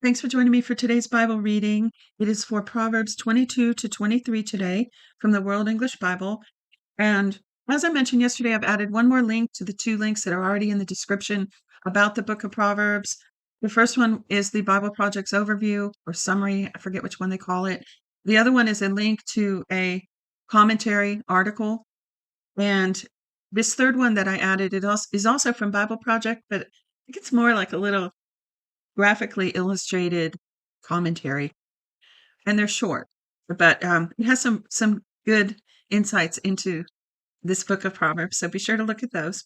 Thanks for joining me for today's Bible reading. It is for Proverbs 22 to 23 today from the World English Bible. And as I mentioned yesterday, I've added one more link to the two links that are already in the description about the book of Proverbs. The first one is the Bible Project's overview or summary. I forget which one they call it. The other one is a link to a commentary article. And this third one that I added is also from Bible Project, but I think it's more like a little graphically illustrated commentary, and they're short, but it has some good insights into this book of Proverbs, so be sure to look at those.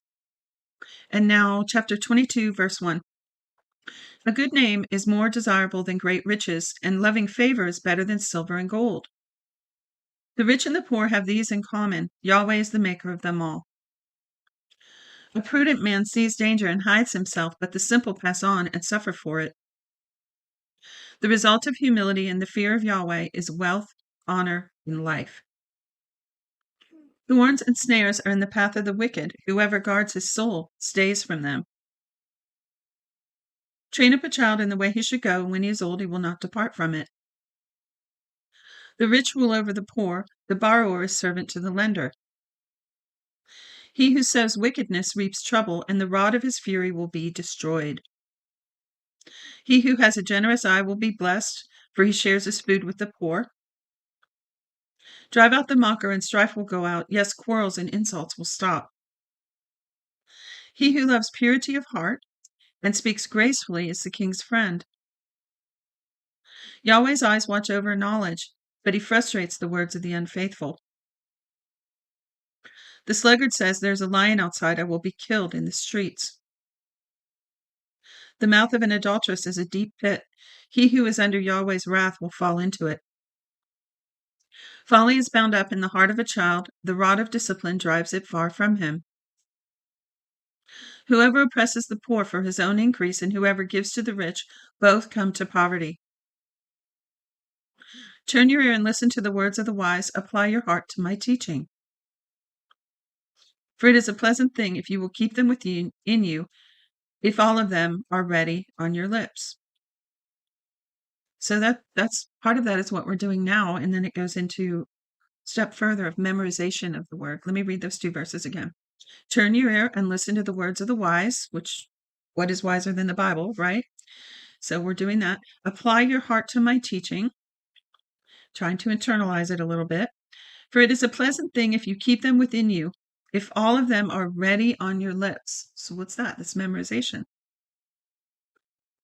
And now chapter 22, verse 1. A good name is more desirable than great riches, and loving favor is better than silver and gold. The rich and the poor have these in common: Yahweh is the maker of them all. A prudent man sees danger and hides himself, but the simple pass on and suffer for it. The result of humility and the fear of Yahweh is wealth, honor, and life. Thorns and snares are in the path of the wicked. Whoever guards his soul stays from them. Train up a child in the way he should go, and when he is old, he will not depart from it. The rich rule over the poor. The borrower is servant to the lender. He who sows wickedness reaps trouble, and the rod of his fury will be destroyed. He who has a generous eye will be blessed, for he shares his food with the poor. Drive out the mocker, and strife will go out. Yes, quarrels and insults will stop. He who loves purity of heart and speaks gracefully is the king's friend. Yahweh's eyes watch over knowledge, but he frustrates the words of the unfaithful. The sluggard says, "There's a lion outside, I will be killed in the streets." The mouth of an adulteress is a deep pit. He who is under Yahweh's wrath will fall into it. Folly is bound up in the heart of a child. The rod of discipline drives it far from him. Whoever oppresses the poor for his own increase and whoever gives to the rich, both come to poverty. Turn your ear and listen to the words of the wise. Apply your heart to my teaching. For it is a pleasant thing if you will keep them in you, if all of them are ready on your lips. So that's part of that is what we're doing now, and then it goes into a step further of memorization of the word. Let me read those two verses again. Turn your ear and listen to the words of the wise, which what is wiser than the Bible, right? So we're doing that. Apply your heart to my teaching, trying to internalize it a little bit. For it is a pleasant thing if you keep them within you, if all of them are ready on your lips. So what's that? That's memorization.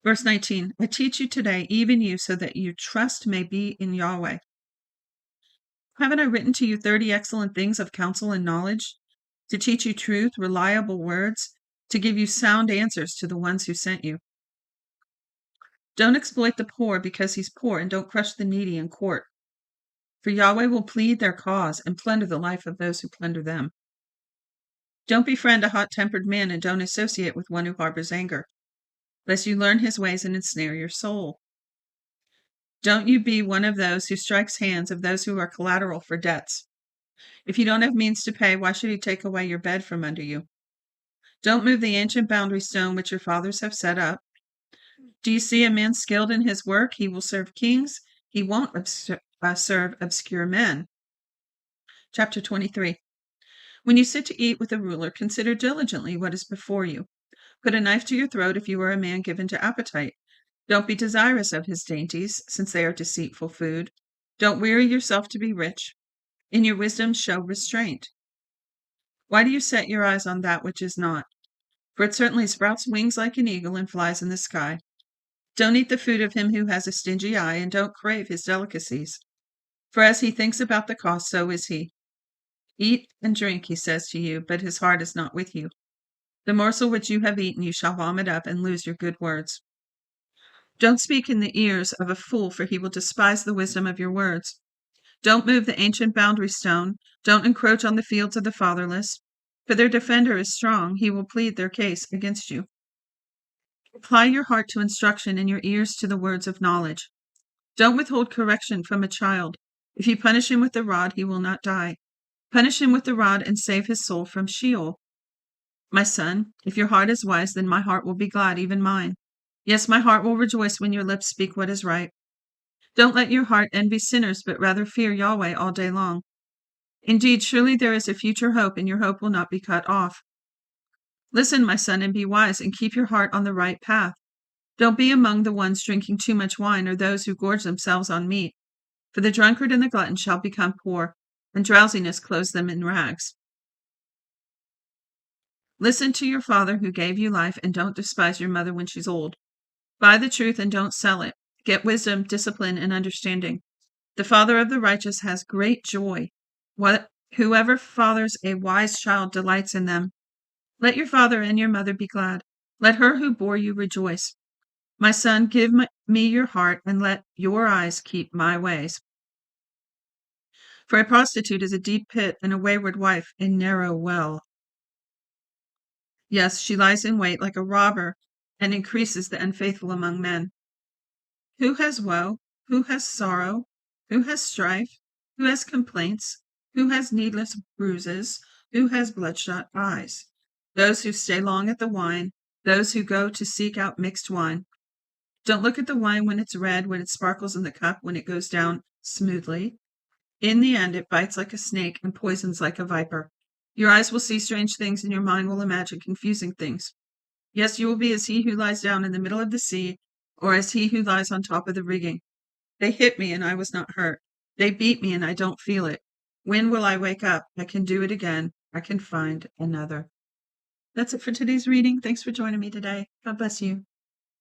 Verse 19, I teach you today, even you, so that your trust may be in Yahweh. Haven't I written to you 30 excellent things of counsel and knowledge, to teach you truth, reliable words, to give you sound answers to the ones who sent you? Don't exploit the poor because he's poor, and don't crush the needy in court. For Yahweh will plead their cause and plunder the life of those who plunder them. Don't befriend a hot-tempered man, and don't associate with one who harbors anger, lest you learn his ways and ensnare your soul. Don't you be one of those who strikes hands of those who are collateral for debts. If you don't have means to pay, why should he take away your bed from under you? Don't move the ancient boundary stone which your fathers have set up. Do you see a man skilled in his work? He will serve kings. He won't serve obscure men. Chapter 23. When you sit to eat with a ruler, consider diligently what is before you. Put a knife to your throat if you are a man given to appetite. Don't be desirous of his dainties, since they are deceitful food. Don't weary yourself to be rich. In your wisdom show restraint. Why do you set your eyes on that which is not? For it certainly sprouts wings like an eagle and flies in the sky. Don't eat the food of him who has a stingy eye, and don't crave his delicacies. For as he thinks about the cost, so is he. Eat and drink, he says to you, but his heart is not with you. The morsel which you have eaten you shall vomit up and lose your good words. Don't speak in the ears of a fool, for he will despise the wisdom of your words. Don't move the ancient boundary stone. Don't encroach on the fields of the fatherless, for their defender is strong. He will plead their case against you. Apply your heart to instruction and your ears to the words of knowledge. Don't withhold correction from a child. If you punish him with the rod, he will not die. Punish him with the rod and save his soul from Sheol. My son, if your heart is wise, then my heart will be glad, even mine. Yes, my heart will rejoice when your lips speak what is right. Don't let your heart envy sinners, but rather fear Yahweh all day long. Indeed, surely there is a future hope, and your hope will not be cut off. Listen, my son, and be wise, and keep your heart on the right path. Don't be among the ones drinking too much wine, or those who gorge themselves on meat, for the drunkard and the glutton shall become poor, and drowsiness clothes them in rags. Listen to your father who gave you life, and don't despise your mother when she's old. Buy the truth and don't sell it. Get wisdom, discipline, and understanding. The father of the righteous has great joy. Whoever fathers a wise child delights in them. Let your father and your mother be glad. Let her who bore you rejoice. My son, give me your heart, and let your eyes keep my ways. For a prostitute is a deep pit, and a wayward wife a narrow well. Yes, she lies in wait like a robber, and increases the unfaithful among men. Who has woe? Who has sorrow? Who has strife? Who has complaints? Who has needless bruises? Who has bloodshot eyes? Those who stay long at the wine, those who go to seek out mixed wine. Don't look at the wine when it's red, when it sparkles in the cup, when it goes down smoothly. In the end, it bites like a snake and poisons like a viper. Your eyes will see strange things, and your mind will imagine confusing things. Yes, you will be as he who lies down in the middle of the sea, or as he who lies on top of the rigging. They hit me, and I was not hurt. They beat me, and I don't feel it. When will I wake up? I can do it again. I can find another. That's it for today's reading. Thanks for joining me today. God bless you.